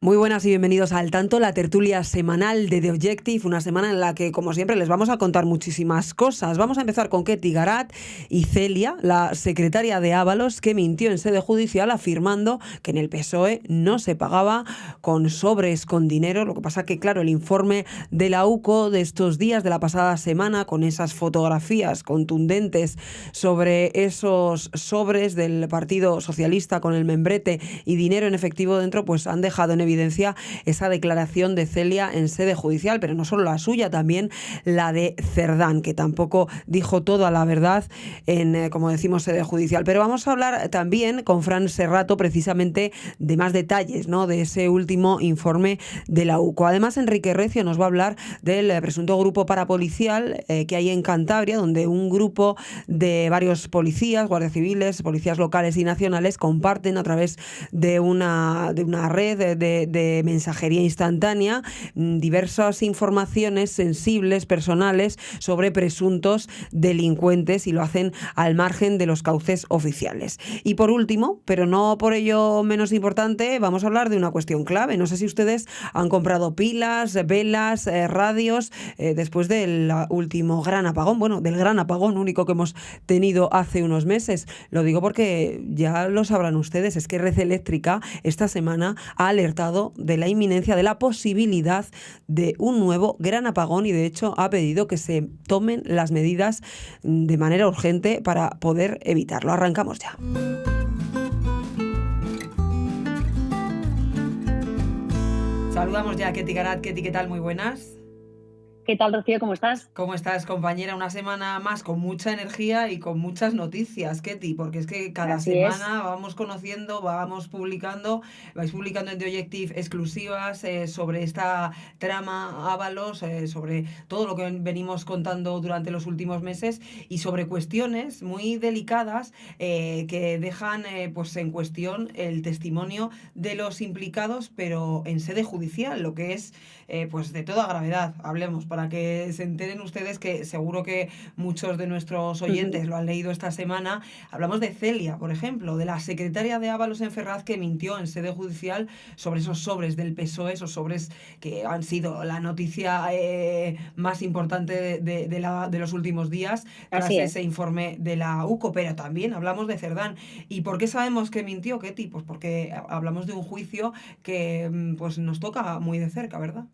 Muy buenas y bienvenidos a Al Tanto, la tertulia semanal de The Objective, una semana en la que, como siempre, les vamos a contar muchísimas cosas. Vamos a empezar con Ketty Garat y Celia, la secretaria de Ábalos, que mintió en sede judicial afirmando que en el PSOE no se pagaba con sobres con dinero. Lo que pasa que, claro, el informe de la UCO de estos días, de la pasada semana, con esas fotografías contundentes sobre esos sobres del Partido Socialista con el membrete y dinero en efectivo dentro, pues han dejado en evidencia esa declaración de Celia en sede judicial, pero no solo la suya, también la de Cerdán, que tampoco dijo toda la verdad en, como decimos, sede judicial. Pero vamos a hablar también con Fran Serrato precisamente de más detalles, ¿no?, de ese último informe de la UCO. Además, Enrique Recio nos va a hablar del presunto grupo parapolicial que hay en Cantabria, donde un grupo de varios policías, guardias civiles, policías locales y nacionales comparten a través de una red de mensajería instantánea diversas informaciones sensibles, personales, sobre presuntos delincuentes, y lo hacen al margen de los cauces oficiales. Y por último, pero no por ello menos importante, vamos a hablar de una cuestión clave. No sé si ustedes han comprado pilas, velas, radios después del último gran apagón, bueno, del gran apagón único que hemos tenido hace unos meses. Lo digo porque ya lo sabrán ustedes, es que Red Eléctrica esta semana ha alertado de la inminencia, de la posibilidad de un nuevo gran apagón, y de hecho ha pedido que se tomen las medidas de manera urgente para poder evitarlo. Arrancamos ya. Saludamos ya a Ketty Garat. Ketty, ¿qué tal? Muy buenas. ¿Qué tal, Rocío? ¿Cómo estás? ¿Cómo estás, compañera? Una semana más con mucha energía y con muchas noticias, Ketty, porque es que cada Así es. semana vamos conociendo, vamos publicando, vais publicando en The Objective exclusivas sobre esta trama Ábalos, sobre todo lo que venimos contando durante los últimos meses y sobre cuestiones muy delicadas que dejan pues en cuestión el testimonio de los implicados, pero en sede judicial, lo que es pues de toda gravedad. Hablemos para que se enteren ustedes, que seguro que muchos de nuestros oyentes lo han leído esta semana. Hablamos de Celia, por ejemplo, de la secretaria de Ábalos en Ferraz, que mintió en sede judicial sobre esos sobres del PSOE, esos sobres que han sido la noticia más importante de los últimos días Así tras es. ese informe de la UCO. Pero también hablamos de Cerdán. ¿Y por qué sabemos que mintió, Ketty? Pues porque hablamos de un juicio que pues nos toca muy de cerca, ¿verdad?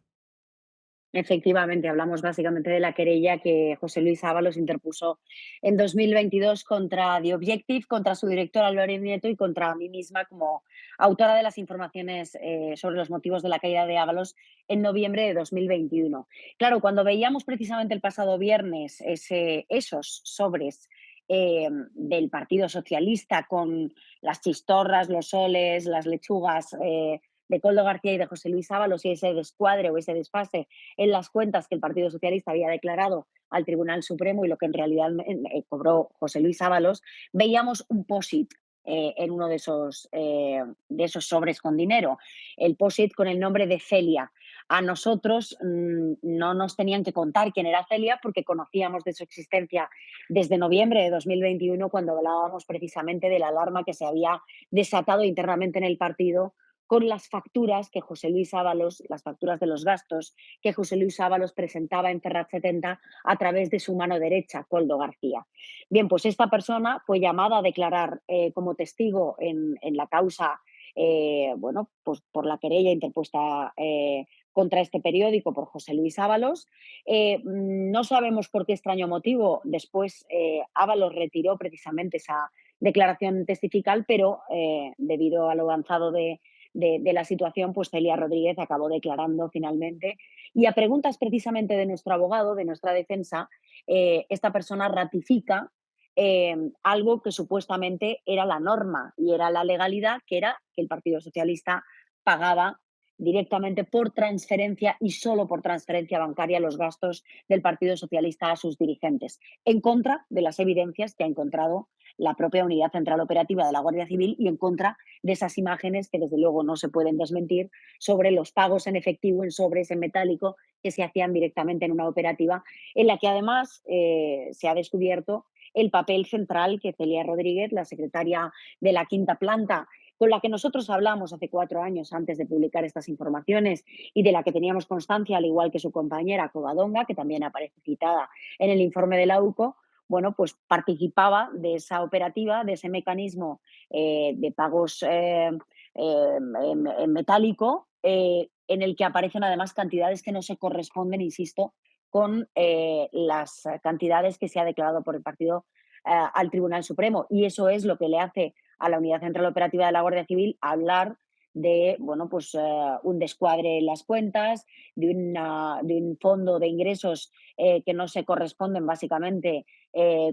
Efectivamente, hablamos básicamente de la querella que José Luis Ábalos interpuso en 2022 contra The Objective, contra su director Álvaro Nieto y contra mí misma como autora de las informaciones sobre los motivos de la caída de Ábalos en noviembre de 2021. Claro, cuando veíamos precisamente el pasado viernes esos sobres del Partido Socialista con las chistorras, los soles, las lechugas de Koldo García y de José Luis Ábalos, y ese descuadre o ese desfase en las cuentas que el Partido Socialista había declarado al Tribunal Supremo y lo que en realidad cobró José Luis Ábalos, veíamos un POSIT en uno de esos sobres con dinero, el POSIT con el nombre de Celia. A nosotros no nos tenían que contar quién era Celia, porque conocíamos de su existencia desde noviembre de 2021, cuando hablábamos precisamente de la alarma que se había desatado internamente en el partido con las facturas que José Luis Ábalos, las facturas de los gastos que José Luis Ábalos presentaba en Ferrat 70 a través de su mano derecha, Koldo García. Bien, pues esta persona fue llamada a declarar como testigo en la causa, bueno, pues por la querella interpuesta contra este periódico por José Luis Ábalos. No sabemos por qué extraño motivo. Después Ábalos retiró precisamente esa declaración testifical, pero debido a lo avanzado de la situación, pues Celia Rodríguez acabó declarando finalmente. Y a preguntas precisamente de nuestro abogado, de nuestra defensa, esta persona ratifica algo que supuestamente era la norma y era la legalidad, que era que el Partido Socialista pagaba directamente por transferencia y solo por transferencia bancaria los gastos del Partido Socialista a sus dirigentes, en contra de las evidencias que ha encontrado la propia Unidad Central Operativa de la Guardia Civil y en contra de esas imágenes que desde luego no se pueden desmentir sobre los pagos en efectivo, en sobres, en metálico, que se hacían directamente en una operativa, en la que además se ha descubierto el papel central que Celia Rodríguez, la secretaria de la quinta planta con la que nosotros hablamos hace 4 años antes de publicar estas informaciones y de la que teníamos constancia, al igual que su compañera Covadonga, que también aparece citada en el informe de la UCO, bueno, pues participaba de esa operativa, de ese mecanismo de pagos en metálico, en el que aparecen además cantidades que no se corresponden, insisto, con las cantidades que se ha declarado por el partido al Tribunal Supremo. Y eso es lo que le hace a la Unidad Central Operativa de la Guardia Civil hablar de bueno, pues, un descuadre en las cuentas, de un fondo de ingresos que no se corresponden básicamente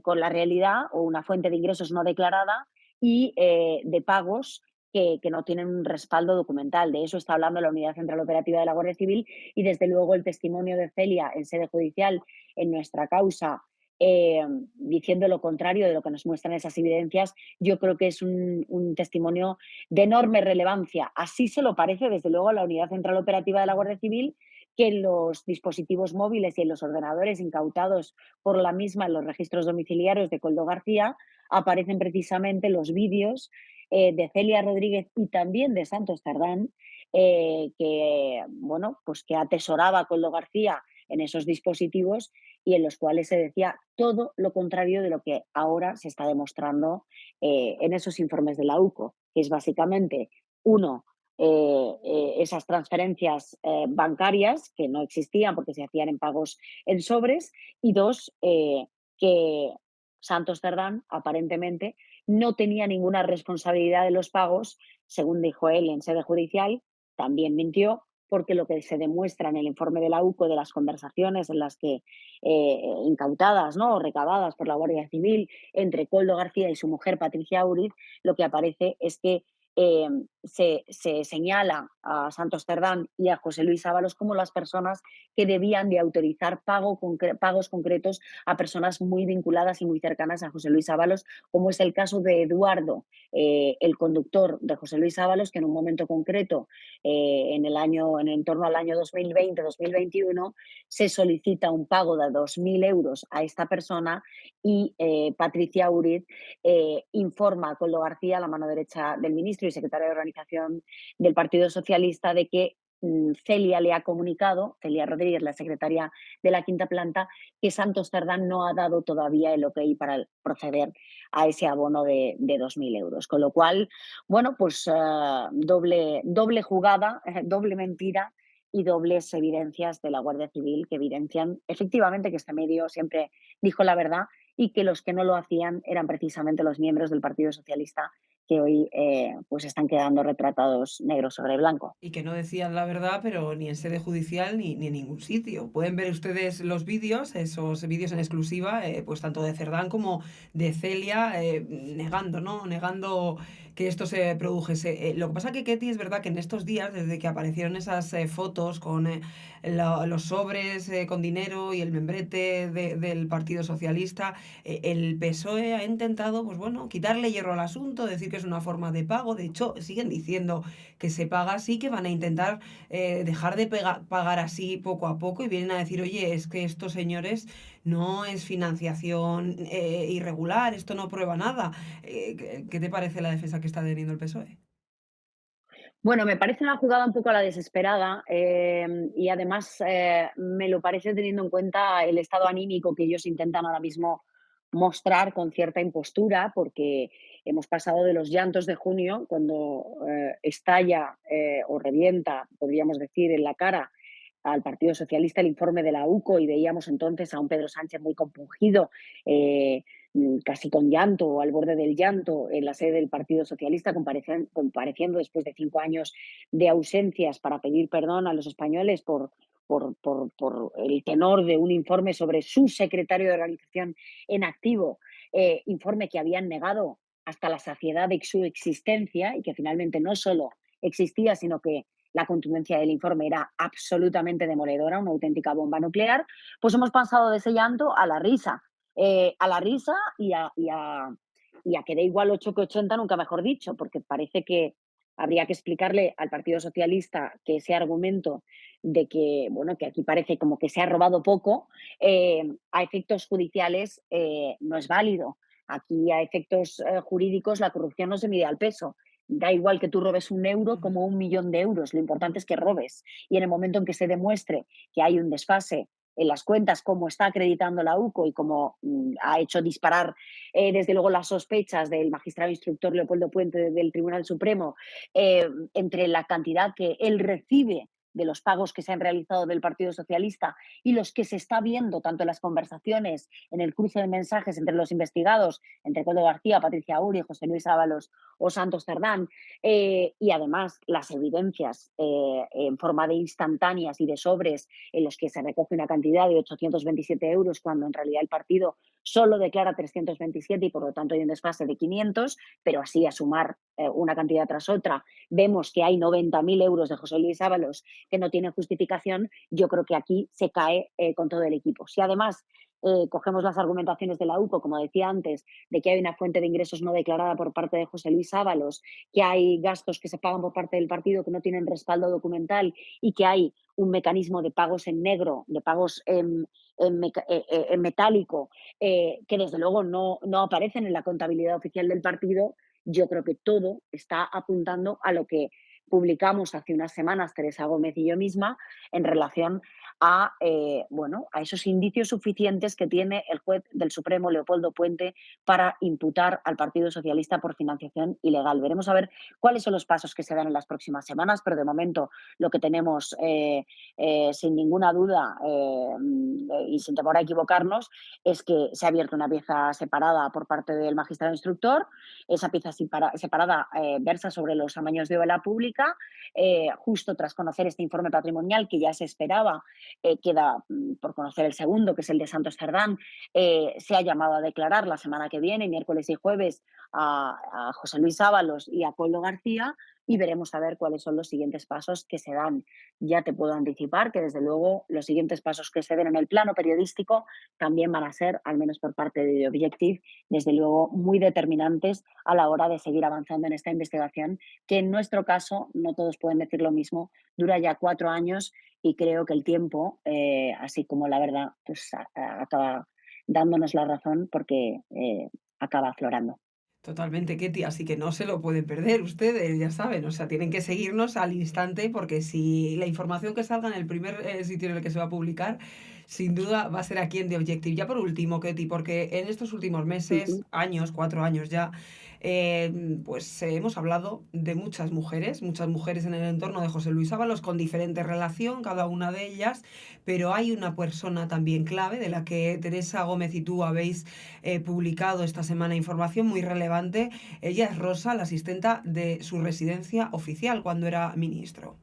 con la realidad, o una fuente de ingresos no declarada, y de pagos que no tienen un respaldo documental. De eso está hablando la Unidad Central Operativa de la Guardia Civil, y desde luego el testimonio de Celia en sede judicial en nuestra causa, diciendo lo contrario de lo que nos muestran esas evidencias, yo creo que es un testimonio de enorme relevancia. Así se lo parece, desde luego, a la Unidad Central Operativa de la Guardia Civil, que en los dispositivos móviles y en los ordenadores incautados por la misma en los registros domiciliarios de Koldo García aparecen precisamente los vídeos de Celia Rodríguez y también de Santos Cerdán, que, bueno, pues que atesoraba Koldo García en esos dispositivos, y en los cuales se decía todo lo contrario de lo que ahora se está demostrando en esos informes de la UCO, que es básicamente, uno, esas transferencias bancarias que no existían porque se hacían en pagos en sobres, y dos, que Santos Cerdán aparentemente no tenía ninguna responsabilidad de los pagos, según dijo él en sede judicial. También mintió, porque lo que se demuestra en el informe de la UCO de las conversaciones en las que incautadas, ¿no?, o recabadas por la Guardia Civil entre Koldo García y su mujer Patricia Uriz, lo que aparece es que eh, se señala a Santos Cerdán y a José Luis Ábalos como las personas que debían de autorizar pagos concretos a personas muy vinculadas y muy cercanas a José Luis Ábalos, como es el caso de Eduardo, el conductor de José Luis Ábalos, que en un momento concreto, en torno al año 2020-2021, se solicita un pago de 2.000 euros a esta persona, y Patricia Uriz informa a Koldo García, la mano derecha del ministro y secretaria de organización del Partido Socialista, de que Celia le ha comunicado, Celia Rodríguez, la secretaria de la quinta planta, que Santos Cerdán no ha dado todavía el ok para proceder a ese abono de 2.000 euros. Con lo cual, bueno, pues doble jugada, doble mentira y dobles evidencias de la Guardia Civil, que evidencian efectivamente que este medio siempre dijo la verdad, y que los que no lo hacían eran precisamente los miembros del Partido Socialista, que hoy pues están quedando retratados negro sobre blanco. Y que no decían la verdad, pero ni en sede judicial ni en ningún sitio. Pueden ver ustedes los vídeos, esos vídeos en exclusiva, pues tanto de Cerdán como de Celia, negando, ¿no? Negando que esto se produjese. Lo que pasa que, Ketty, es verdad que en estos días, desde que aparecieron esas fotos con los sobres con dinero y el membrete del Partido Socialista, el PSOE ha intentado, pues bueno, quitarle hierro al asunto, decir que es una forma de pago. De hecho, siguen diciendo que se paga así, que van a intentar dejar de pagar así poco a poco, y vienen a decir, oye, es que estos señores no es financiación irregular, esto no prueba nada. ¿Qué te parece la defensa que está teniendo el PSOE? Bueno, me parece una jugada un poco a la desesperada, y además me lo parece teniendo en cuenta el estado anímico que ellos intentan ahora mismo mostrar con cierta impostura, porque hemos pasado de los llantos de junio, cuando estalla o revienta, podríamos decir, en la cara al Partido Socialista el informe de la UCO, y veíamos entonces a un Pedro Sánchez muy compungido, eh, casi con llanto o al borde del llanto en la sede del Partido Socialista, compareciendo después de 5 años de ausencias para pedir perdón a los españoles por el tenor de un informe sobre su secretario de organización en activo, informe que habían negado hasta la saciedad de su existencia, y que finalmente no solo existía, sino que la contundencia del informe era absolutamente demoledora, una auténtica bomba nuclear. Pues hemos pasado de ese llanto a la risa y a que dé igual 8 que 80, nunca mejor dicho, porque parece que habría que explicarle al Partido Socialista que ese argumento de que, bueno, que aquí parece como que se ha robado poco, a efectos judiciales no es válido. Aquí, a efectos jurídicos, la corrupción no se mide al peso. Da igual que tú robes 1 euro como 1 millón de euros, lo importante es que robes. Y en el momento en que se demuestre que hay un desfase en las cuentas, como está acreditando la UCO y como ha hecho disparar, desde luego, las sospechas del magistrado instructor Leopoldo Puente del Tribunal Supremo, entre la cantidad que él recibe de los pagos que se han realizado del Partido Socialista y los que se está viendo tanto en las conversaciones, en el cruce de mensajes entre los investigados, entre Coldo García, Patricia Uri, José Luis Ábalos o Santos Cerdán, y además las evidencias en forma de instantáneas y de sobres en los que se recoge una cantidad de 827 euros cuando en realidad el partido solo declara 327 y por lo tanto hay un desfase de 500, pero así a sumar una cantidad tras otra vemos que hay 90.000 euros de José Luis Ábalos que no tienen justificación. Yo creo que aquí se cae con todo el equipo. Si además cogemos las argumentaciones de la UCO, como decía antes, de que hay una fuente de ingresos no declarada por parte de José Luis Ábalos, que hay gastos que se pagan por parte del partido que no tienen respaldo documental y que hay un mecanismo de pagos en negro, de pagos en metálico, que desde luego no aparecen en la contabilidad oficial del partido. Yo creo que todo está apuntando a lo que publicamos hace unas semanas Teresa Gómez y yo misma en relación a, bueno, a esos indicios suficientes que tiene el juez del Supremo, Leopoldo Puente, para imputar al Partido Socialista por financiación ilegal. Veremos a ver cuáles son los pasos que se dan en las próximas semanas, pero de momento lo que tenemos, sin ninguna duda y sin temor a equivocarnos, es que se ha abierto una pieza separada por parte del magistrado instructor. Esa pieza separada versa sobre los amaños de obra pública, justo tras conocer este informe patrimonial que ya se esperaba. Queda por conocer el segundo, que es el de Santos Cerdán. Se ha llamado a declarar la semana que viene, miércoles y jueves, a José Luis Ábalos y a Coldo García, y veremos a ver cuáles son los siguientes pasos que se dan. Ya te puedo anticipar que, desde luego, los siguientes pasos que se den en el plano periodístico también van a ser, al menos por parte de The Objective, desde luego muy determinantes a la hora de seguir avanzando en esta investigación, que en nuestro caso, no todos pueden decir lo mismo, dura ya 4 años y creo que el tiempo, así como la verdad, pues acaba dándonos la razón porque acaba aflorando. Totalmente, Ketty, así que no se lo pueden perder ustedes, ya saben, o sea, tienen que seguirnos al instante porque si la información que salga en el primer sitio en el que se va a publicar, sin duda va a ser aquí en The Objective. Ya por último, Ketty, porque en estos últimos meses, Ujú. años, 4 años ya, pues hemos hablado de muchas mujeres en el entorno de José Luis Ábalos con diferente relación, cada una de ellas, pero hay una persona también clave de la que Teresa Gómez y tú habéis publicado esta semana información muy relevante. Ella es Rosa, la asistenta de su residencia oficial cuando era ministro.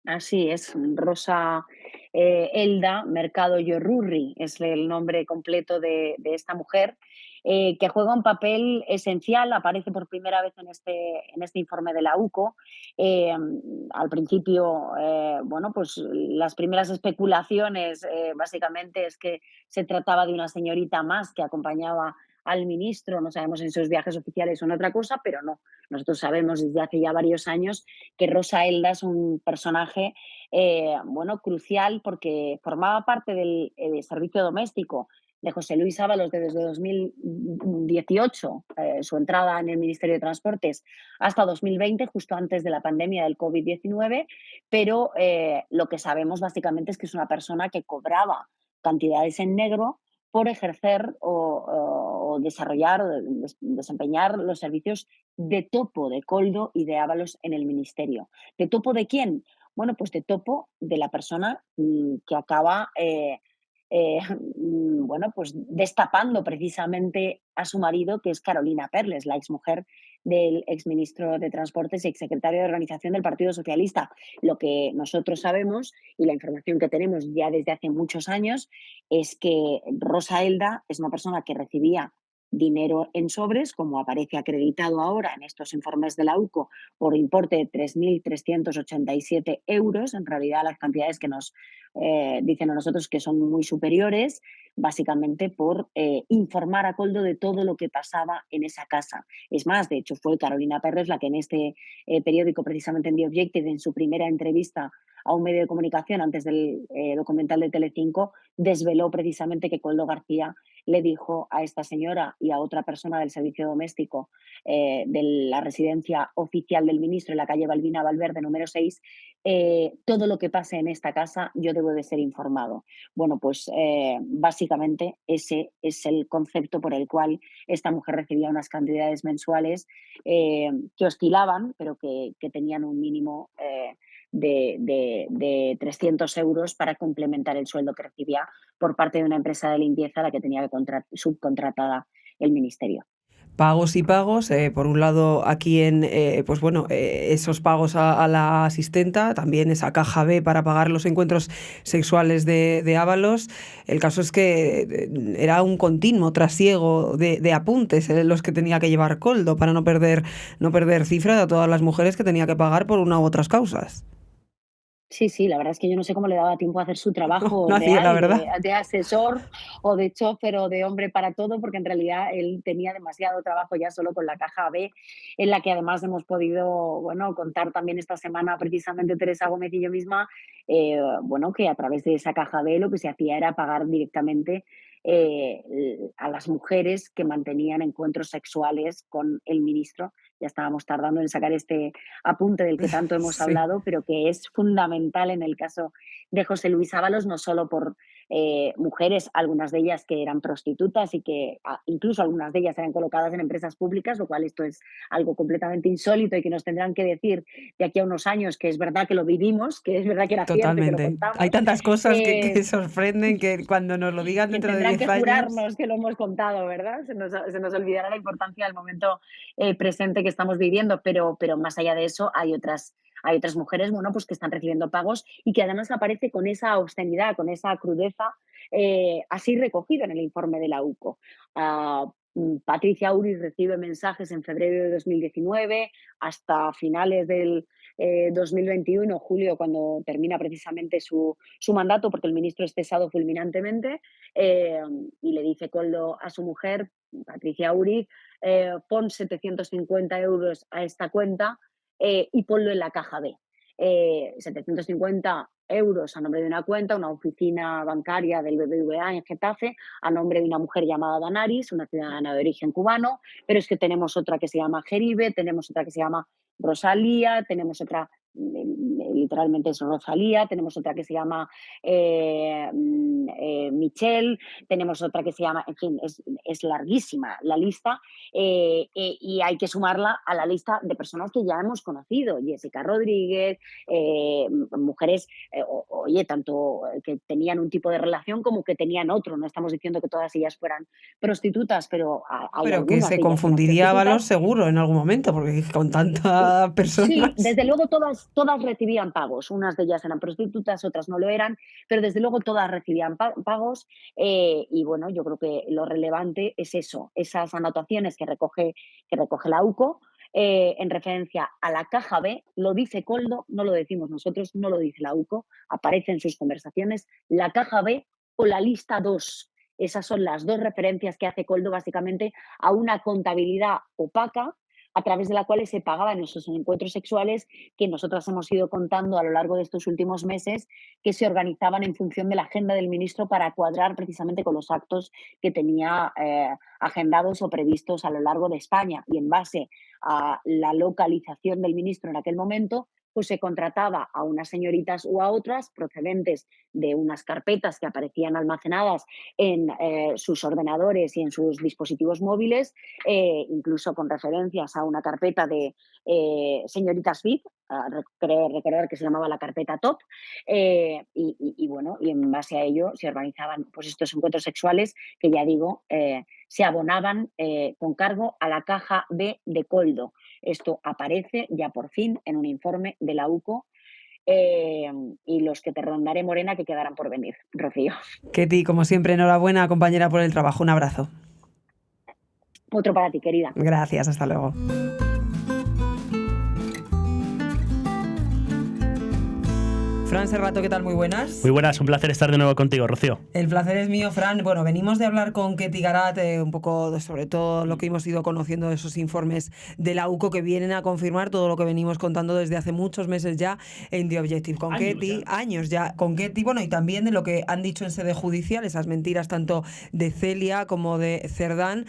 Así es, Rosa Elda Mercado Yorrurri es el nombre completo de esta mujer, que juega un papel esencial, aparece por primera vez en este informe de la UCO. Eh, Al principio, bueno, pues las primeras especulaciones básicamente es que se trataba de una señorita más que acompañaba al ministro, no sabemos en sus viajes oficiales o en otra cosa, pero no. Nosotros sabemos desde hace ya varios años que Rosa Elda es un personaje bueno, crucial porque formaba parte del servicio doméstico de José Luis Ábalos desde 2018, su entrada en el Ministerio de Transportes, hasta 2020, justo antes de la pandemia del COVID-19, pero lo que sabemos básicamente es que es una persona que cobraba cantidades en negro por ejercer o desarrollar o desempeñar los servicios de topo de Coldo y de Ábalos en el ministerio. ¿De topo de quién? Bueno, pues de topo de la persona que acaba, bueno, pues destapando precisamente a su marido, que es Carolina Perles, la exmujer del exministro de Transportes y exsecretario de Organización del Partido Socialista. Lo que nosotros sabemos y la información que tenemos ya desde hace muchos años es que Rosa Elda es una persona que recibía dinero en sobres, como aparece acreditado ahora en estos informes de la UCO, por importe de 3.387 euros. En realidad, las cantidades que nos dicen a nosotros que son muy superiores, básicamente por informar a Coldo de todo lo que pasaba en esa casa. Es más, de hecho, fue Carolina Pérez la que en este periódico, precisamente en The Objective, en su primera entrevista a un medio de comunicación antes del documental de Telecinco, desveló precisamente que Coldo García le dijo a esta señora y a otra persona del servicio doméstico de la residencia oficial del ministro en la calle Balbina Valverde número 6, todo lo que pase en esta casa yo debo de ser informado. Bueno, pues básicamente ese es el concepto por el cual esta mujer recibía unas cantidades mensuales que oscilaban, pero que tenían un mínimo de 300 euros para complementar el sueldo que recibía por parte de una empresa de limpieza a la que tenía que subcontratada el ministerio. Pagos y pagos, por un lado aquí pues bueno, esos pagos a la asistenta, también esa caja B para pagar los encuentros sexuales de Ábalos. El caso es que era un continuo trasiego de apuntes los que tenía que llevar Koldo para no perder cifra de todas las mujeres que tenía que pagar por una u otras causas. Sí, sí, la verdad es que yo no sé cómo le daba tiempo a hacer su trabajo No hacía, la real verdad. de asesor o de chofer o de hombre para todo, porque en realidad él tenía demasiado trabajo ya solo con la caja B, en la que además hemos podido, bueno, contar también esta semana precisamente Teresa Gómez y yo misma, bueno, que a través de esa caja B lo que se hacía era pagar directamente a las mujeres que mantenían encuentros sexuales con el ministro. Ya estábamos tardando en sacar este apunte del que tanto hemos Sí, hablado, pero que es fundamental en el caso de José Luis Ábalos, no solo por mujeres, algunas de ellas que eran prostitutas y que incluso algunas de ellas eran colocadas en empresas públicas, lo cual esto es algo completamente insólito y que nos tendrán que decir de aquí a unos años que es verdad que lo vivimos, que es verdad que era cierto y que lo totalmente. Hay contamos. tantas cosas que Eh, sorprenden que cuando nos lo digan que dentro de tendrán 10 que años. jurarnos que lo hemos contado, ¿verdad? Se nos olvidará la importancia del momento presente que estamos viviendo, pero más allá de eso hay otras mujeres, bueno, pues que están recibiendo pagos y que además aparece con esa obscenidad, con esa crudeza, así recogido en el informe de la UCO. Patricia Uri recibe mensajes en febrero de 2019 hasta finales del 2021, julio, cuando termina precisamente su mandato, porque el ministro es cesado fulminantemente, eh, y le dice Koldo a su mujer, Patricia Uri, pon 750 euros a esta cuenta y ponlo en la caja B. 750 euros a nombre de una cuenta, una oficina bancaria del BBVA en Getafe, a nombre de una mujer llamada Danaris, una ciudadana de origen cubano, pero es que tenemos otra que se llama Jeribe, tenemos otra que se llama Rosalía, tenemos otra, literalmente es Rosalía, tenemos otra que se llama Michelle, tenemos otra que se llama, en fin, es larguísima la lista y hay que sumarla a la lista de personas que ya hemos conocido, Jessica Rodríguez, mujeres, oye, tanto que tenían un tipo de relación como que tenían otro, no estamos diciendo que todas ellas fueran prostitutas, pero hay Pero que algunas se de ellas que eran confundiría Ábalos prostitutas. seguro en algún momento, porque con tantas Sí, personas. desde luego todas recibían pagos. Unas de ellas eran prostitutas, otras no lo eran, pero desde luego todas recibían pagos. Y bueno, yo creo que lo relevante es eso, esas anotaciones que recoge la UCO en referencia a la caja B. Lo dice Koldo, no lo decimos nosotros, no lo dice la UCO, aparece en sus conversaciones, la caja B o la lista 2. Esas son las dos referencias que hace Koldo básicamente a una contabilidad opaca a través de la cual se pagaban esos encuentros sexuales que nosotras hemos ido contando a lo largo de estos últimos meses, que se organizaban en función de la agenda del ministro para cuadrar precisamente con los actos que tenía agendados o previstos a lo largo de España. Y en base a la localización del ministro en aquel momento, pues se contrataba a unas señoritas o a otras procedentes de unas carpetas que aparecían almacenadas en sus ordenadores y en sus dispositivos móviles, incluso con referencias a una carpeta de señoritas VIP, creo recordar que se llamaba la carpeta Top, y bueno, y en base a ello se organizaban pues estos encuentros sexuales que ya digo, se abonaban con cargo a la caja B de Koldo. Esto aparece ya por fin en un informe de la UCO eh, y los que te rondaré, Morena, que quedarán por venir, Rocío. Ketty, como siempre, enhorabuena, compañera, por el trabajo. Un abrazo. Otro para ti, querida. Gracias, hasta luego. Fran Serrato, ¿qué tal? Muy buenas. Muy buenas, un placer estar de nuevo contigo, Rocío. El placer es mío, Fran. Bueno, venimos de hablar con Ketty Garat un poco sobre todo lo que hemos ido conociendo de esos informes de la UCO que vienen a confirmar todo lo que venimos contando desde hace muchos meses ya en The Objective. Con Ketty, años ya con Ketty, bueno, y también de lo que han dicho en sede judicial, esas mentiras tanto de Celia como de Cerdán,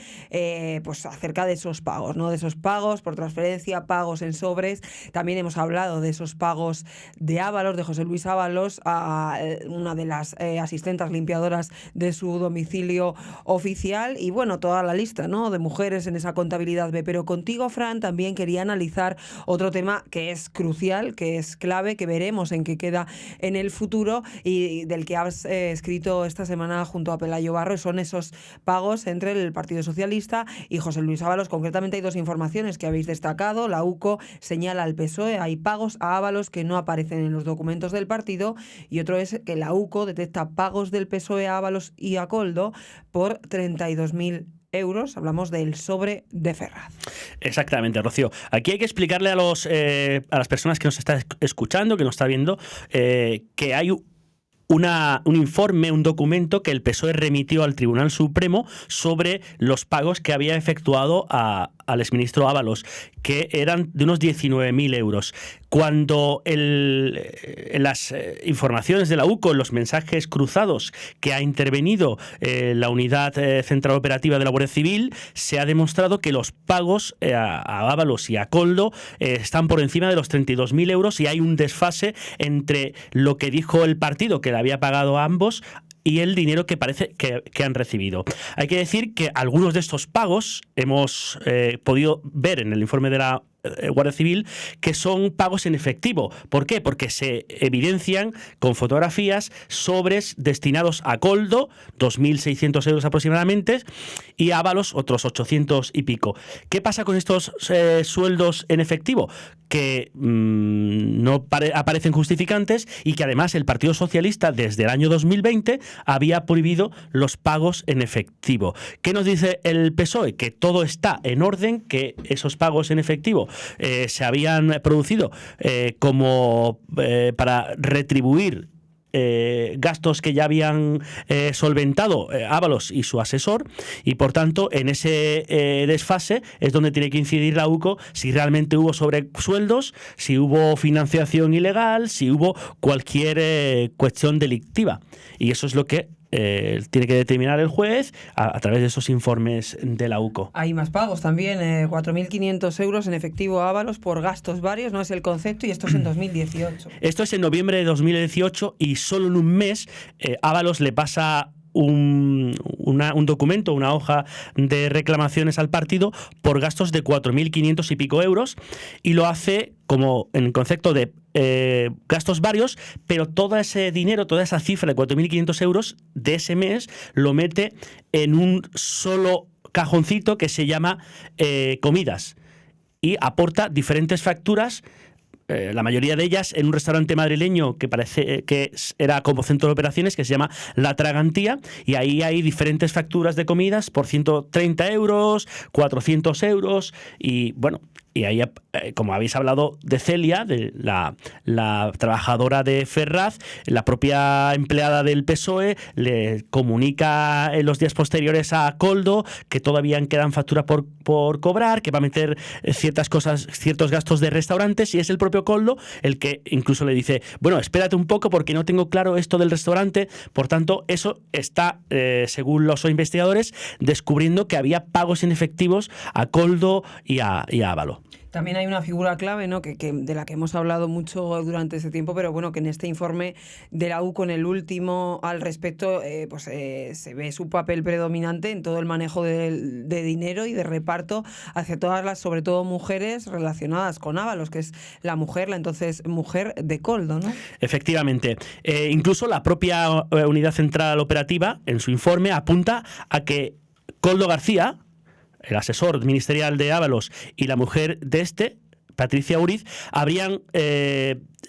pues acerca de esos pagos, ¿no? De esos pagos por transferencia, pagos en sobres. También hemos hablado de esos pagos de Ábalos, de José Luis Ábalos, a una de las asistentas limpiadoras de su domicilio oficial, y bueno, toda la lista, ¿no?, de mujeres en esa contabilidad B. Pero contigo, Fran, también quería analizar otro tema que es crucial, que es clave, que veremos en qué queda en el futuro y del que has escrito esta semana junto a Pelayo Barro, y son esos pagos entre el Partido Socialista y José Luis Ábalos. Concretamente hay dos informaciones que habéis destacado. La UCO señala al PSOE, hay pagos a Ábalos que no aparecen en los documentos del partido, y otro es que la UCO detecta pagos del PSOE a Ábalos y a Koldo por 32.000 euros. Hablamos del sobre de Ferraz. Exactamente, Rocío. Aquí hay que explicarle a las personas que nos están escuchando, que nos está viendo, que hay un informe, un documento que el PSOE remitió al Tribunal Supremo sobre los pagos que había efectuado al exministro Ábalos, que eran de unos 19.000 euros. Cuando en las informaciones de la UCO, en los mensajes cruzados que ha intervenido la Unidad Central Operativa de la Guardia Civil, se ha demostrado que los pagos a Ábalos y a Koldo están por encima de los 32.000 euros, y hay un desfase entre lo que dijo el partido que le había pagado a ambos y el dinero que parece que han recibido. Hay que decir que algunos de estos pagos hemos podido ver en el informe de la Guardia Civil que son pagos en efectivo. ¿Por qué? Porque se evidencian con fotografías sobres destinados a Koldo, 2.600 euros aproximadamente, y a Ábalos otros 800 y pico. ¿Qué pasa con estos sueldos en efectivo? Que no aparecen justificantes, y que además el Partido Socialista desde el año 2020 había prohibido los pagos en efectivo. ¿Qué nos dice el PSOE? Que todo está en orden, que esos pagos en efectivo se habían producido como para retribuir gastos que ya habían solventado Ábalos y su asesor, y por tanto en ese desfase es donde tiene que incidir la UCO si realmente hubo sobresueldos, si hubo financiación ilegal, si hubo cualquier cuestión delictiva, y eso es lo que tiene que determinar el juez a través de esos informes de la UCO. Hay más pagos también, 4.500 euros en efectivo a Ábalos por gastos varios, no es el concepto, y esto es en 2018. Esto es en noviembre de 2018, y solo en un mes Ábalos le pasa un documento, una hoja de reclamaciones al partido por gastos de 4.500 y pico euros, y lo hace como en concepto de gastos varios, pero todo ese dinero, toda esa cifra de 4.500 euros de ese mes lo mete en un solo cajoncito que se llama comidas, y aporta diferentes facturas, la mayoría de ellas en un restaurante madrileño que parece que era como centro de operaciones, que se llama La Tragantía, y ahí hay diferentes facturas de comidas por 130 euros, 400 euros, y bueno, y ahí, como habéis hablado de Celia, de la trabajadora de Ferraz, la propia empleada del PSOE le comunica en los días posteriores a Koldo que todavía quedan facturas por cobrar, que va a meter ciertas cosas, ciertos gastos de restaurantes, y es el propio Koldo el que incluso le dice, bueno, espérate un poco porque no tengo claro esto del restaurante. Por tanto, eso está, según los investigadores, descubriendo que había pagos en efectivos a Koldo y a Ábalos. También hay una figura clave, ¿no?, que de la que hemos hablado mucho durante ese tiempo, pero bueno, que en este informe de la UCO, en el último al respecto, se ve su papel predominante en todo el manejo de dinero y de reparto hacia todas las, sobre todo mujeres relacionadas con Ábalos, que es la entonces mujer de Koldo, ¿no? Efectivamente. Incluso la propia Unidad Central Operativa, en su informe, apunta a que Koldo García, el asesor ministerial de Ábalos, y la mujer de Patricia Uriz, habrían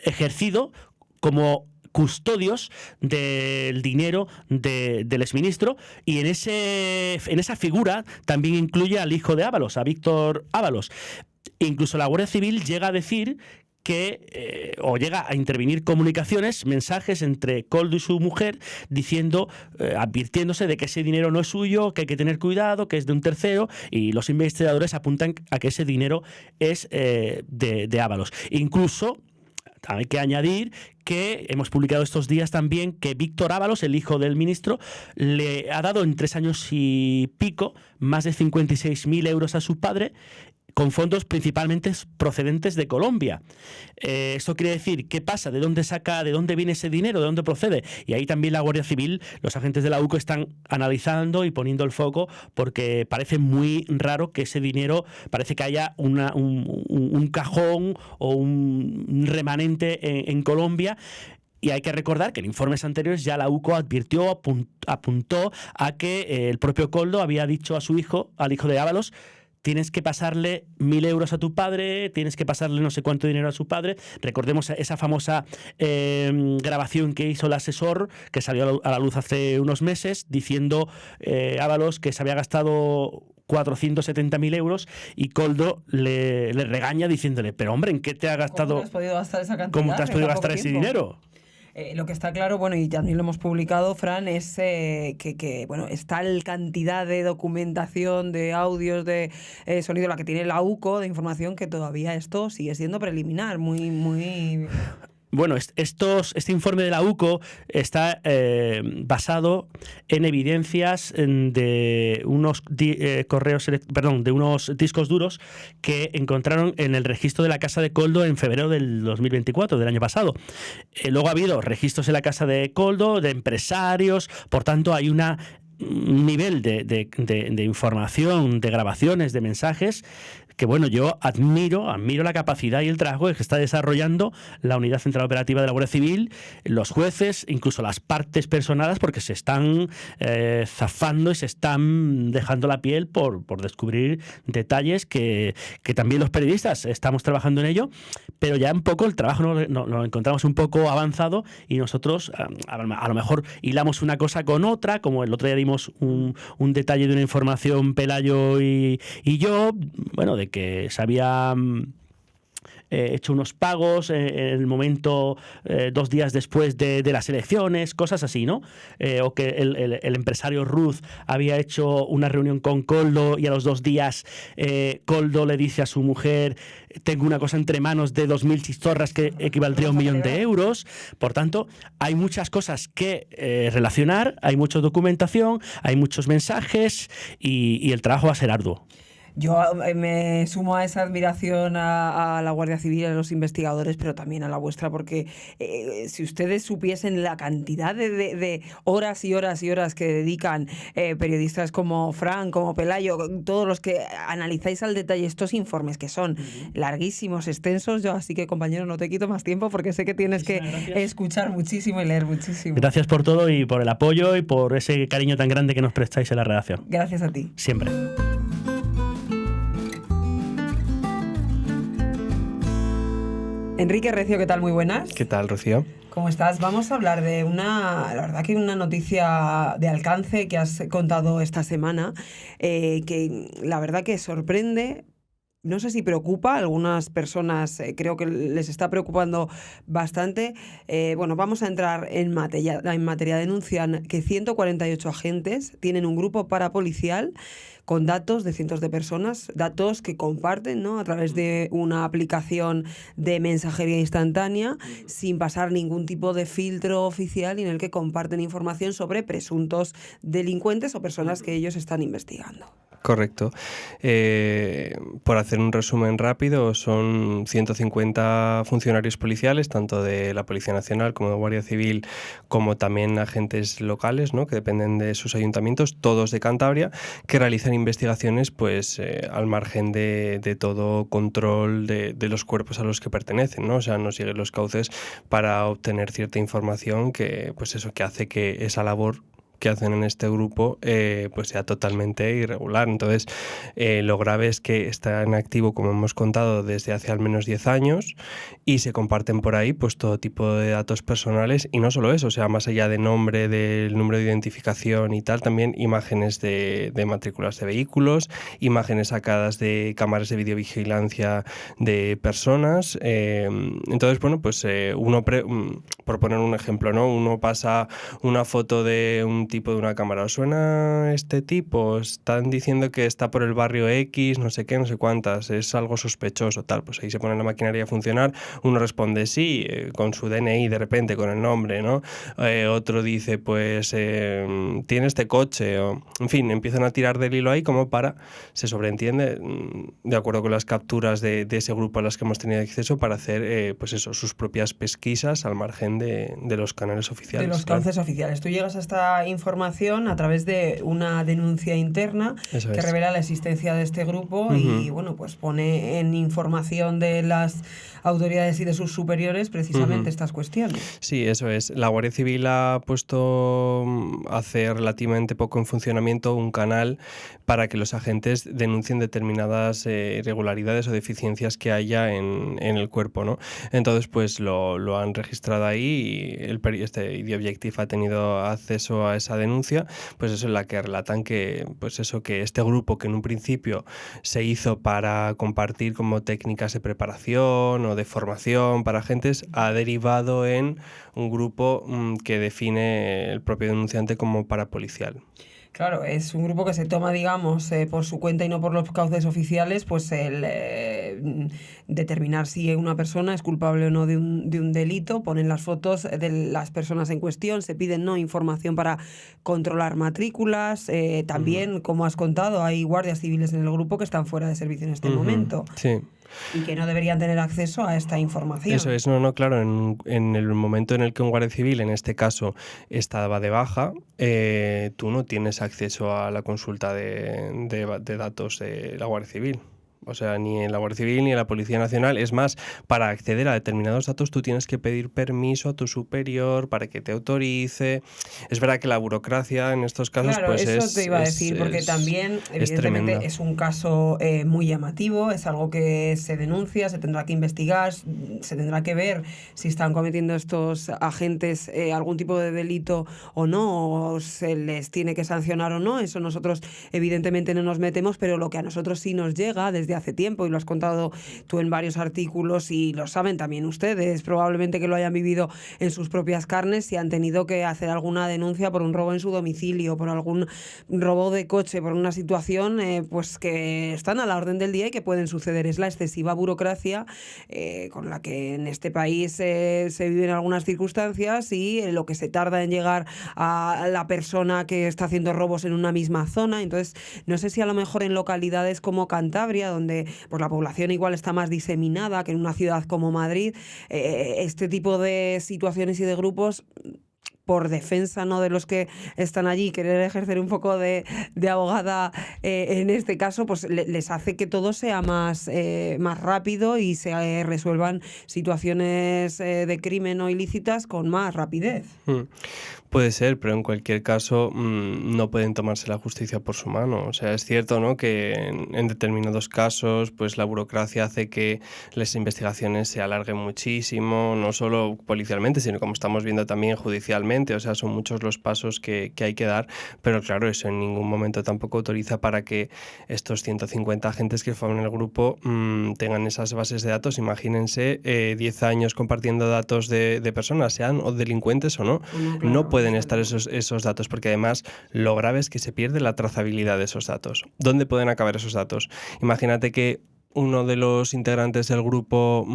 ejercido como custodios del dinero del exministro, y en esa figura también incluye al hijo de Ábalos, a Víctor Ábalos. Incluso la Guardia Civil llega a decir que o llega a intervenir comunicaciones, mensajes entre Koldo y su mujer diciendo, advirtiéndose de que ese dinero no es suyo, que hay que tener cuidado, que es de un tercero, y los investigadores apuntan a que ese dinero es de Ábalos. Incluso hay que añadir que hemos publicado estos días también que Víctor Ábalos, el hijo del ministro, le ha dado en 3 años y pico más de 56.000 euros a su padre, con fondos principalmente procedentes de Colombia. Esto quiere decir, ¿qué pasa? ¿De dónde viene ese dinero? ¿De dónde procede? Y ahí también la Guardia Civil, los agentes de la UCO están analizando y poniendo el foco, porque parece muy raro que ese dinero, parece que haya un cajón o un remanente en Colombia. Y hay que recordar que en informes anteriores ya la UCO apuntó a que el propio Koldo había dicho a su hijo, al hijo de Ábalos, tienes que pasarle 1.000 euros a tu padre, tienes que pasarle no sé cuánto dinero a su padre. Recordemos esa famosa grabación que hizo el asesor, que salió a la luz hace unos meses, diciendo Ábalos que se había gastado 470.000 euros, y Koldo le regaña diciéndole, pero hombre, ¿en qué te ha gastado? ¿Cómo te has podido gastar esa cantidad? ¿Cómo te has podido gastar ese dinero? Lo que está claro, bueno, y también lo hemos publicado, Fran, es que bueno, está la cantidad de documentación, de audios, de sonido, la que tiene la UCO, de información, que todavía esto sigue siendo preliminar, muy... Bueno, este informe de la UCO está basado en evidencias de unos de unos discos duros que encontraron en el registro de la casa de Koldo en febrero del 2024, del año pasado. Luego ha habido registros en la casa de Koldo, de empresarios, por tanto hay un nivel de información, de grabaciones, de mensajes, que bueno, yo admiro la capacidad y el trabajo que está desarrollando la Unidad Central Operativa de la Guardia Civil, los jueces, incluso las partes personadas, porque se están zafando y se están dejando la piel por descubrir detalles que también los periodistas estamos trabajando en ello, pero ya un poco el trabajo lo encontramos un poco avanzado, y nosotros a lo mejor hilamos una cosa con otra, como el otro día dimos un detalle de una información Pelayo y yo, bueno, de que se había hecho unos pagos en el momento 2 días después de las elecciones, cosas así, ¿no? O que el empresario Ruz había hecho una reunión con Koldo y a los 2 días Koldo le dice a su mujer, tengo una cosa entre manos de 2.000 chistorras que equivaldría a 1 millón de euros. Por tanto, hay muchas cosas que relacionar, hay mucha documentación, hay muchos mensajes, y el trabajo va a ser arduo. Yo me sumo a esa admiración a la Guardia Civil, a los investigadores, pero también a la vuestra, porque si ustedes supiesen la cantidad de horas y horas y horas que dedican periodistas como Fran, como Pelayo, todos los que analizáis al detalle estos informes, que son larguísimos, extensos, yo así que, compañero, no te quito más tiempo porque sé que tienes que escuchar muchísimo y leer muchísimo. Gracias por todo y por el apoyo y por ese cariño tan grande que nos prestáis en la redacción. Gracias a ti. Siempre. Enrique Recio, ¿qué tal? Muy buenas. ¿Qué tal, Rocío? ¿Cómo estás? Vamos a hablar de la verdad que una noticia de alcance que has contado esta semana, que la verdad que sorprende. No sé si preocupa a algunas personas, creo que les está preocupando bastante. Bueno, vamos a entrar en materia. Denuncian que 148 agentes tienen un grupo parapolicial con datos de cientos de personas, datos que comparten, ¿no?, a través de una aplicación de mensajería instantánea, sin pasar ningún tipo de filtro oficial, y en el que comparten información sobre presuntos delincuentes o personas que ellos están investigando. Correcto. Por hacer un resumen rápido, son 150 funcionarios policiales, tanto de la Policía Nacional como de Guardia Civil, como también agentes locales, ¿no?, que dependen de sus ayuntamientos, todos de Cantabria, que realizan investigaciones pues al margen de todo control de los cuerpos a los que pertenecen, ¿no? O sea, no siguen los cauces para obtener cierta información que, pues eso, que hace que esa labor que hacen en este grupo pues sea totalmente irregular. Entonces, lo grave es que está en activo, como hemos contado, desde hace al menos 10 años y se comparten por ahí pues todo tipo de datos personales, y no solo eso, o sea, más allá de nombre, del número de identificación y tal, también imágenes de matrículas de vehículos, imágenes sacadas de cámaras de videovigilancia de personas. Entonces, bueno, pues por poner un ejemplo, ¿no? Uno pasa una foto de un tipo de una cámara, ¿os suena este tipo? Están diciendo que está por el barrio X, no sé qué, no sé cuántas, es algo sospechoso, tal. Pues ahí se pone la maquinaria a funcionar, uno responde sí, con su DNI de repente, con el nombre, ¿no? Otro dice, pues, tiene este coche, o, en fin, empiezan a tirar del hilo ahí como para, se sobreentiende, de acuerdo con las capturas de ese grupo a las que hemos tenido acceso, para hacer, pues eso, sus propias pesquisas al margen de los canales oficiales. De los cauces oficiales. Tú llegas a esta información a través de una denuncia interna que revela la existencia de este grupo y, bueno, pues pone en información de las autoridades y de sus superiores precisamente estas cuestiones. Sí, eso es. La Guardia Civil ha puesto hace relativamente poco en funcionamiento un canal para que los agentes denuncien determinadas irregularidades o deficiencias que haya en el cuerpo, ¿no? Entonces, pues lo han registrado ahí y este The Objective ha tenido acceso a esa denuncia, pues eso, en la que relatan que, pues eso, que este grupo, que en un principio se hizo para compartir como técnicas de preparación o de formación para agentes, ha derivado en un grupo que define el propio denunciante como parapolicial. Claro, es un grupo que se toma, digamos, por su cuenta y no por los cauces oficiales, pues el determinar si una persona es culpable o no de un delito. Ponen las fotos de las personas en cuestión, se piden información para controlar matrículas. También, como has contado, hay guardias civiles en el grupo que están fuera de servicio en este momento. Sí. Y que no deberían tener acceso a esta información. Eso es, claro, en el momento en el que un guardia civil, en este caso, estaba de baja, tú no tienes acceso a la consulta de datos de la Guardia Civil. O sea, ni en la Guardia Civil ni en la Policía Nacional. Es más, para acceder a determinados datos tú tienes que pedir permiso a tu superior para que te autorice. Es verdad que la burocracia en estos casos, claro, pues eso te iba a decir, porque también, evidentemente, es un caso muy llamativo, es algo que se denuncia, se tendrá que investigar, se tendrá que ver si están cometiendo estos agentes algún tipo de delito o no, o se les tiene que sancionar o no. Eso nosotros, evidentemente, no nos metemos, pero lo que a nosotros sí nos llega desde hace tiempo, y lo has contado tú en varios artículos y lo saben también ustedes, probablemente que lo hayan vivido en sus propias carnes, si han tenido que hacer alguna denuncia por un robo en su domicilio, por algún robo de coche, por una situación pues que están a la orden del día y que pueden suceder. Es la excesiva burocracia con la que en este país se viven algunas circunstancias, y lo que se tarda en llegar a la persona que está haciendo robos en una misma zona. Entonces, no sé si a lo mejor en localidades como Cantabria, donde pues la población igual está más diseminada que en una ciudad como Madrid, este tipo de situaciones y de grupos, por defensa, ¿no?, de los que están allí, querer ejercer un poco de abogada en este caso, pues les hace que todo sea más rápido y se resuelvan situaciones de crimen o ilícitas con más rapidez. Puede ser, pero en cualquier caso no pueden tomarse la justicia por su mano. O sea, es cierto, ¿no?, que en determinados casos pues la burocracia hace que las investigaciones se alarguen muchísimo, no solo policialmente, sino, como estamos viendo, también judicialmente. O sea, son muchos los pasos que hay que dar, pero claro, eso en ningún momento tampoco autoriza para que estos 150 agentes que forman el grupo tengan esas bases de datos. Imagínense 10 años compartiendo datos de personas, sean o delincuentes o no. Claro, no pueden estar esos datos, porque además lo grave es que se pierde la trazabilidad de esos datos. ¿Dónde pueden acabar esos datos? Imagínate que uno de los integrantes del grupo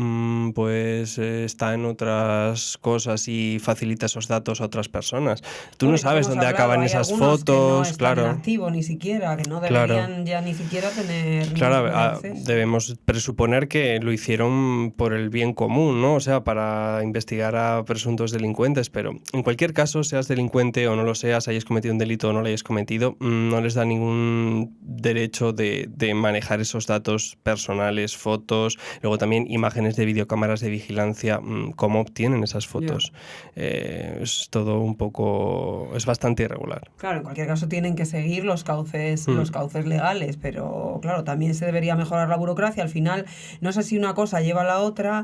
pues está en otras cosas y facilita esos datos a otras personas. Tú no sabes dónde acaban esas fotos, que no están claro. En activo ni siquiera, que no deberían ya ni siquiera tener. Claro, debemos presuponer que lo hicieron por el bien común, ¿no? O sea, para investigar a presuntos delincuentes, pero en cualquier caso, seas delincuente o no lo seas, hayas cometido un delito o no lo hayas cometido, no les da ningún derecho de manejar esos datos personales personales, fotos, luego también imágenes de videocámaras de vigilancia, cómo obtienen esas fotos. Es todo un poco, es bastante irregular. Claro, en cualquier caso tienen que seguir los cauces legales, pero claro, también se debería mejorar la burocracia. Al final, no sé si una cosa lleva a la otra,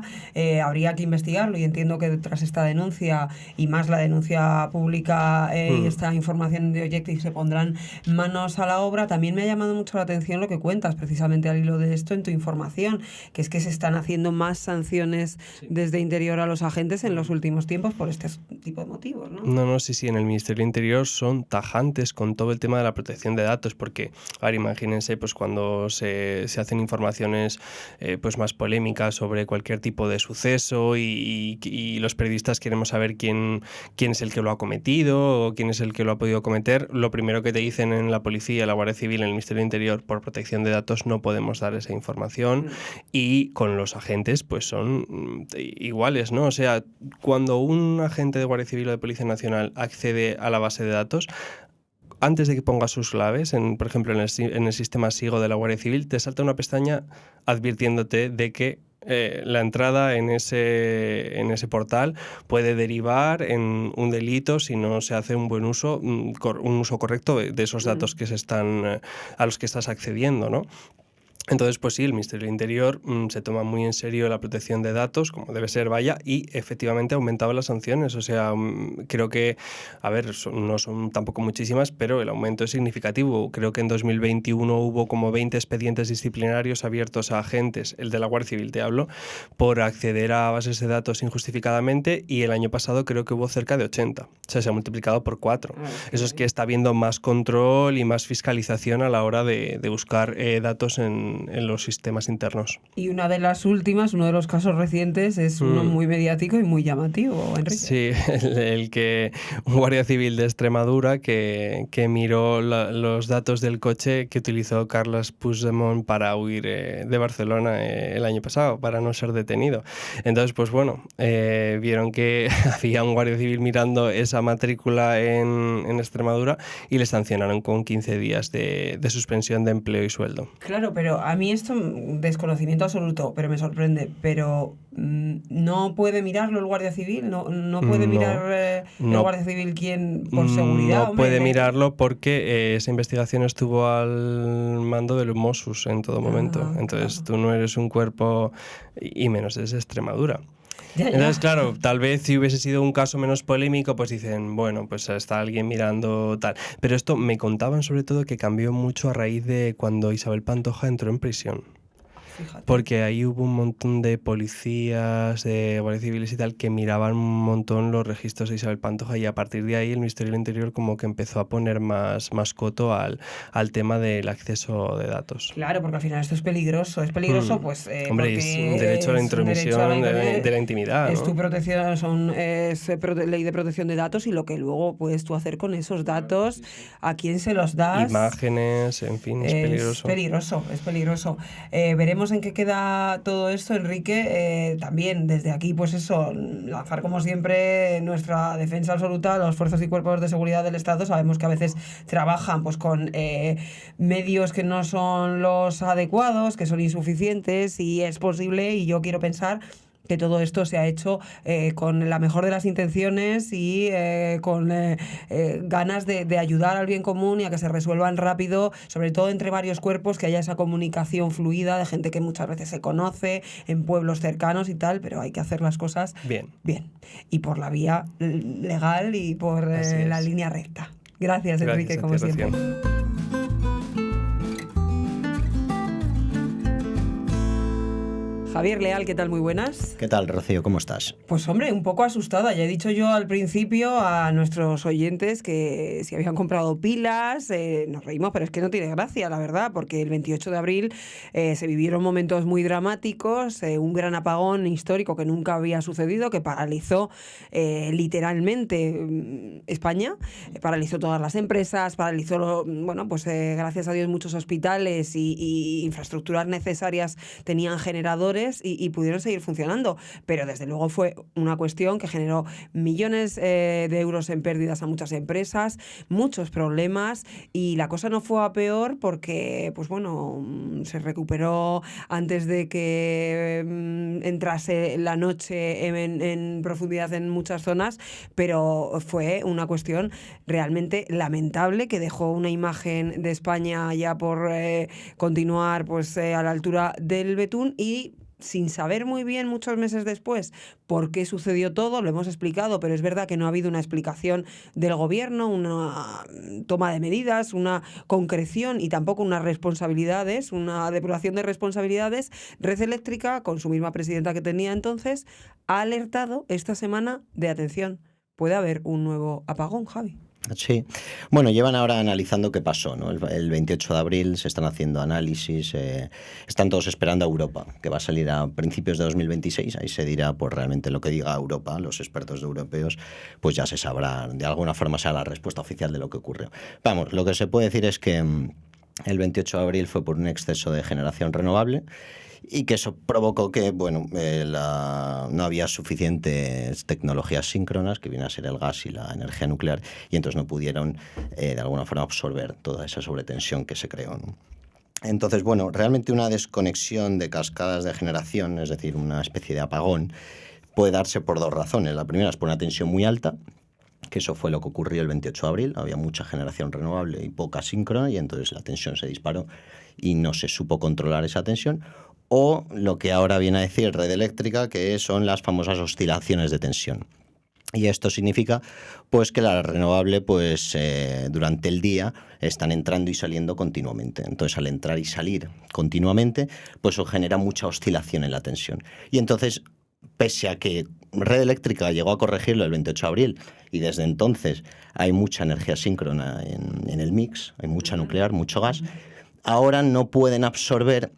habría que investigarlo, y entiendo que tras esta denuncia y más la denuncia pública y esta información de Objective se pondrán manos a la obra. También me ha llamado mucho la atención lo que cuentas precisamente al hilo de esto en tu información, que es que se están haciendo más sanciones desde Interior a los agentes en los últimos tiempos por este tipo de motivos, ¿no? Sí, en el Ministerio del Interior son tajantes con todo el tema de la protección de datos, porque, a ver, imagínense, pues cuando se hacen informaciones pues más polémicas sobre cualquier tipo de suceso y los periodistas queremos saber quién es el que lo ha cometido o quién es el que lo ha podido cometer, lo primero que te dicen en la policía, la Guardia Civil, en el Ministerio del Interior, por protección de datos no podemos dar esa información, y con los agentes pues son iguales, ¿no? O sea, cuando un agente de Guardia Civil o de Policía Nacional accede a la base de datos, antes de que ponga sus claves, por ejemplo en el sistema SIGO de la Guardia Civil, te salta una pestaña advirtiéndote de que la entrada en ese portal puede derivar en un delito si no se hace un buen uso, un uso correcto de esos datos que a los que estás accediendo, ¿no? Entonces, pues sí, el Ministerio del Interior se toma muy en serio la protección de datos, como debe ser, vaya, y efectivamente ha aumentado las sanciones. O sea, creo que, a ver, no son tampoco muchísimas, pero el aumento es significativo. Creo que en 2021 hubo como 20 expedientes disciplinarios abiertos a agentes, el de la Guardia Civil te hablo, por acceder a bases de datos injustificadamente, y el año pasado creo que hubo cerca de 80. O sea, se ha multiplicado por 4. Eso es que está habiendo más control y más fiscalización a la hora de buscar datos en los sistemas internos. Y una de las últimas, uno de los casos recientes, es uno muy mediático y muy llamativo, Enrique. Sí, el que un guardia civil de Extremadura que miró los datos del coche que utilizó Carles Puigdemont para huir de Barcelona el año pasado, para no ser detenido. Entonces, pues bueno, vieron que había un guardia civil mirando esa matrícula en Extremadura y le sancionaron con 15 días de suspensión de empleo y sueldo. Claro, pero a mí esto, desconocimiento absoluto, pero me sorprende. Pero ¿no puede mirarlo el Guardia Civil? ¿No puede mirar el Guardia Civil quién por seguridad? No puede mirarlo porque esa investigación estuvo al mando del Mossos en todo momento. Entonces tú no eres un cuerpo, y menos desde Extremadura. Entonces, claro, tal vez si hubiese sido un caso menos polémico, pues dicen, bueno, pues está alguien mirando tal. Pero esto me contaban sobre todo que cambió mucho a raíz de cuando Isabel Pantoja entró en prisión. Fíjate. Porque ahí hubo un montón de policías, de guardias civiles y tal, que miraban un montón los registros de Isabel Pantoja, y a partir de ahí el Ministerio del Interior como que empezó a poner más coto al tema del acceso de datos. Claro, porque al final esto es peligroso. Pues... Hombre, es un derecho a la intromisión de la intimidad, ¿no? Es tu protección, es ley de protección de datos, y lo que luego puedes tú hacer con esos datos, a quién se los das. Imágenes, en fin, es peligroso. Es peligroso. Veremos en qué queda todo esto, Enrique. También desde aquí, pues eso, lanzar como siempre nuestra defensa absoluta a las fuerzas y cuerpos de seguridad del Estado. Sabemos que a veces trabajan pues con medios que no son los adecuados, que son insuficientes, y es posible, y yo quiero pensar que todo esto se ha hecho con la mejor de las intenciones y con ganas de ayudar al bien común y a que se resuelvan rápido, sobre todo entre varios cuerpos, que haya esa comunicación fluida de gente que muchas veces se conoce en pueblos cercanos y tal, pero hay que hacer las cosas bien. Y por la vía legal y por la línea recta. Gracias, Enrique, como siempre. Javier Leal, ¿qué tal? Muy buenas. ¿Qué tal, Rocío? ¿Cómo estás? Pues hombre, un poco asustada. Ya he dicho yo al principio a nuestros oyentes que si habían comprado pilas, nos reímos, pero es que no tiene gracia, la verdad, porque el 28 de abril se vivieron momentos muy dramáticos, un gran apagón histórico que nunca había sucedido, que paralizó literalmente España, paralizó todas las empresas, paralizó, gracias a Dios, muchos hospitales y infraestructuras necesarias tenían generadores, renovables y pudieron seguir funcionando. Pero desde luego fue una cuestión que generó millones de euros en pérdidas a muchas empresas, muchos problemas, y la cosa no fue a peor porque, pues bueno, se recuperó antes de que entrase la noche en profundidad en muchas zonas, pero fue una cuestión realmente lamentable que dejó una imagen de España ya por continuar pues a la altura del betún, y sin saber muy bien muchos meses después por qué sucedió todo. Lo hemos explicado, pero es verdad que no ha habido una explicación del gobierno, una toma de medidas, una concreción y tampoco unas responsabilidades, una depuración de responsabilidades. Red Eléctrica, con su misma presidenta que tenía entonces, ha alertado esta semana de atención. Puede haber un nuevo apagón, Javi. Sí, bueno, llevan ahora analizando qué pasó, ¿no? El 28 de abril se están haciendo análisis, están todos esperando a Europa, que va a salir a principios de 2026, ahí se dirá pues realmente lo que diga Europa, los expertos europeos, pues ya se sabrá, de alguna forma será la respuesta oficial de lo que ocurrió. Vamos, lo que se puede decir es que el 28 de abril fue por un exceso de generación renovable, y que eso provocó que, bueno, no había suficientes tecnologías síncronas, que viene a ser el gas y la energía nuclear, y entonces no pudieron, de alguna forma, absorber toda esa sobretensión que se creó, ¿no? Entonces, bueno, realmente una desconexión de cascadas de generación, es decir, una especie de apagón, puede darse por dos razones. La primera es por una tensión muy alta, que eso fue lo que ocurrió el 28 de abril, había mucha generación renovable y poca síncrona, y entonces la tensión se disparó y no se supo controlar esa tensión. O lo que ahora viene a decir Red Eléctrica, que son las famosas oscilaciones de tensión. Y esto significa pues que la renovable pues durante el día están entrando y saliendo continuamente. Entonces, al entrar y salir continuamente, pues eso genera mucha oscilación en la tensión. Y entonces, pese a que Red Eléctrica llegó a corregirlo el 28 de abril y desde entonces hay mucha energía síncrona en el mix, hay mucha nuclear, mucho gas, ahora no pueden absorber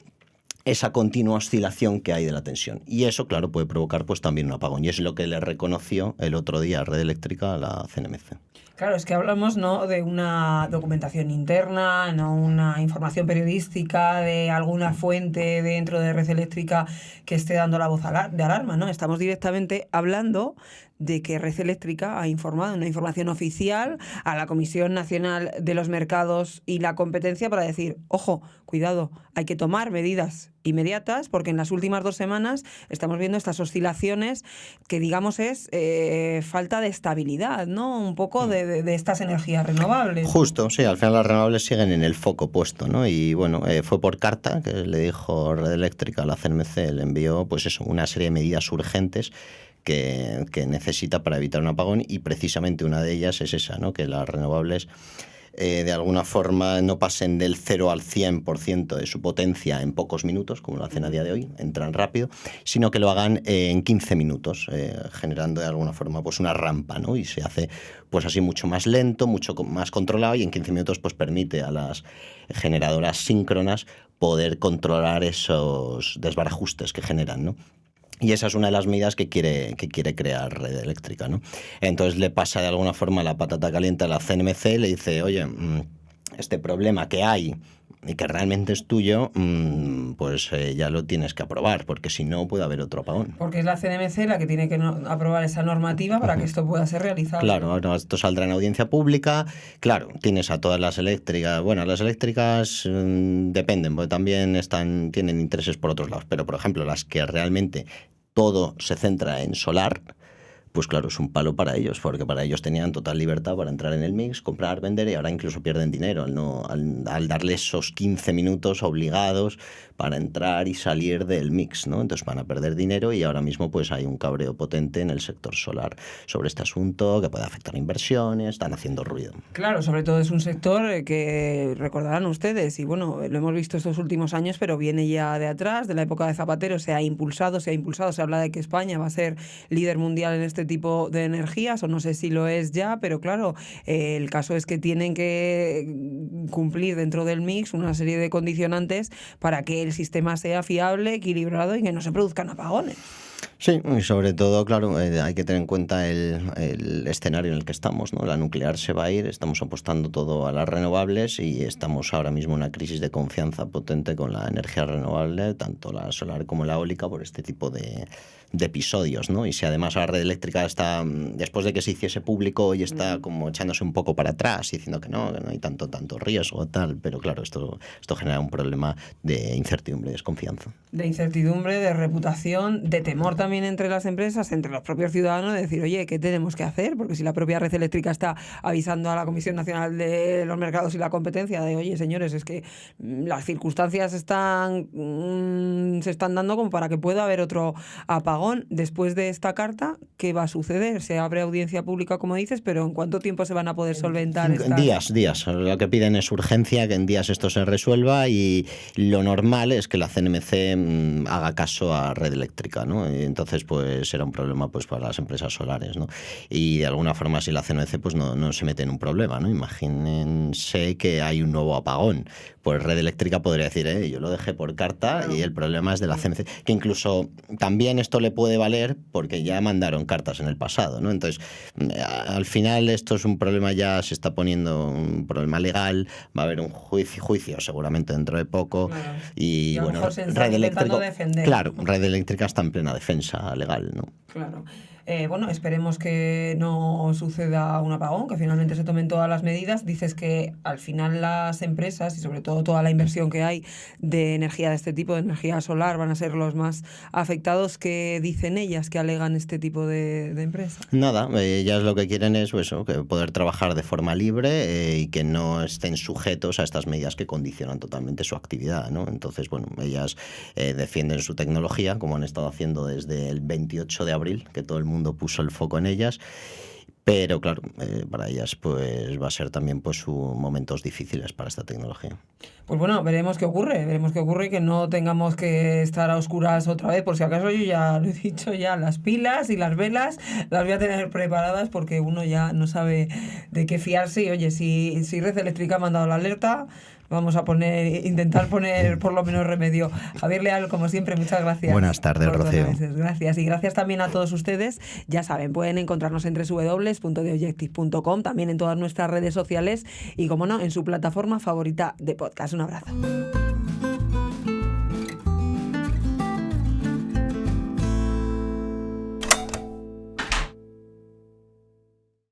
esa continua oscilación que hay de la tensión. Y eso, claro, puede provocar pues también un apagón. Y es lo que le reconoció el otro día Red Eléctrica a la CNMC. Claro, es que hablamos no de una documentación interna, no una información periodística de alguna fuente dentro de Red Eléctrica que esté dando la voz de alarma, ¿no? Estamos directamente hablando de que Red Eléctrica ha informado, una información oficial a la Comisión Nacional de los Mercados y la Competencia para decir, ojo, cuidado, hay que tomar medidas inmediatas, porque en las últimas 2 semanas estamos viendo estas oscilaciones que, digamos, es falta de estabilidad, ¿no? Un poco de estas energías renovables. Justo, sí, al final las renovables siguen en el foco puesto, ¿no? Y bueno, fue por carta que le dijo Red Eléctrica a la CNMC, le envió pues eso, una serie de medidas urgentes que necesita para evitar un apagón, y precisamente una de ellas es esa, ¿no? Que las renovables de alguna forma no pasen del 0 al 100% de su potencia en pocos minutos, como lo hacen a día de hoy, entran rápido, sino que lo hagan en 15 minutos, generando de alguna forma pues una rampa, ¿no? Y se hace pues así mucho más lento, mucho más controlado, y en 15 minutos pues permite a las generadoras síncronas poder controlar esos desbarajustes que generan, ¿no? Y esa es una de las medidas que quiere crear Red Eléctrica, ¿no? Entonces le pasa de alguna forma la patata caliente a la CNMC y le dice, oye, este problema que hay y que realmente es tuyo, pues ya lo tienes que aprobar, porque si no puede haber otro apagón. Porque es la CNMC la que tiene que aprobar esa normativa para que esto pueda ser realizado. Claro, esto saldrá en audiencia pública. Claro, tienes a todas las eléctricas. Bueno, las eléctricas dependen, porque también tienen intereses por otros lados. Pero, por ejemplo, las que realmente todo se centra en solar, pues claro, es un palo para ellos, porque para ellos tenían total libertad para entrar en el mix, comprar, vender, y ahora incluso pierden dinero al darle esos 15 minutos obligados para entrar y salir del mix, ¿no? Entonces van a perder dinero, y ahora mismo pues hay un cabreo potente en el sector solar sobre este asunto que puede afectar inversiones, están haciendo ruido. Claro, sobre todo es un sector que recordarán ustedes, y bueno, lo hemos visto estos últimos años, pero viene ya de atrás, de la época de Zapatero, se ha impulsado, se habla de que España va a ser líder mundial en este tipo de energías, o no sé si lo es ya, pero claro, el caso es que tienen que cumplir dentro del mix una serie de condicionantes para que el sistema sea fiable, equilibrado y que no se produzcan apagones. Sí, y sobre todo, claro, hay que tener en cuenta el escenario en el que estamos, ¿no? La nuclear se va a ir, estamos apostando todo a las renovables y estamos ahora mismo en una crisis de confianza potente con la energía renovable, tanto la solar como la eólica, por este tipo de episodios, ¿no? Y si además la red eléctrica está, después de que se hiciese público, hoy está como echándose un poco para atrás y diciendo que no hay tanto riesgo, tal, pero claro, esto genera un problema de incertidumbre y desconfianza. De incertidumbre, de reputación, de temor también entre las empresas, entre los propios ciudadanos, de decir, oye, ¿qué tenemos que hacer? Porque si la propia red eléctrica está avisando a la Comisión Nacional de los Mercados y la Competencia de, oye, señores, es que las circunstancias se están dando como para que pueda haber otro apagón. Después de esta carta, ¿qué va a suceder? Se abre audiencia pública, como dices, pero ¿en cuánto tiempo se van a poder solventar estas? Días. Lo que piden es urgencia, que en días esto se resuelva, y lo normal es que la CNMC haga caso a red eléctrica, ¿no? Y entonces, pues será un problema pues para las empresas solares, ¿no? Y de alguna forma, si la CNMC pues no se mete en un problema, ¿no? Imagínense que hay un nuevo apagón. Pues red eléctrica podría decir, yo lo dejé por carta, y el problema es de la CNMC, que incluso también esto le puede valer porque ya mandaron cartas en el pasado, ¿no? Entonces, al final esto es un problema, ya se está poniendo un problema legal, va a haber un juicio seguramente dentro de poco, Claro. Y a lo bueno, mejor se están red intentando eléctrica, defender. claro, red eléctrica está en plena defensa legal, ¿no? Claro. Bueno, esperemos que no suceda un apagón, que finalmente se tomen todas las medidas. Dices que al final las empresas y sobre todo toda la inversión que hay de energía de este tipo, de energía solar, van a ser los más afectados. ¿Qué dicen ellas, que alegan este tipo de empresas? Nada, ellas lo que quieren es pues, que poder trabajar de forma libre y que no estén sujetos a estas medidas que condicionan totalmente su actividad, ¿no? Entonces, bueno, ellas defienden su tecnología, como han estado haciendo desde el 28 de abril, que todo el mundo puso el foco en ellas. Pero claro, para ellas pues va a ser también pues momentos difíciles para esta tecnología. Pues bueno, veremos qué ocurre y que no tengamos que estar a oscuras otra vez. Por si acaso, yo ya lo he dicho, ya las pilas y las velas las voy a tener preparadas, porque uno ya no sabe de qué fiarse. Y oye, si Red Eléctrica ha mandado la alerta, vamos a intentar poner por lo menos remedio. Javier Leal, como siempre, muchas gracias. Buenas tardes, Rocío. Gracias. Y gracias también a todos ustedes. Ya saben, pueden encontrarnos en www.theobjective.com, también en todas nuestras redes sociales y, como no, en su plataforma favorita de podcast. Un abrazo.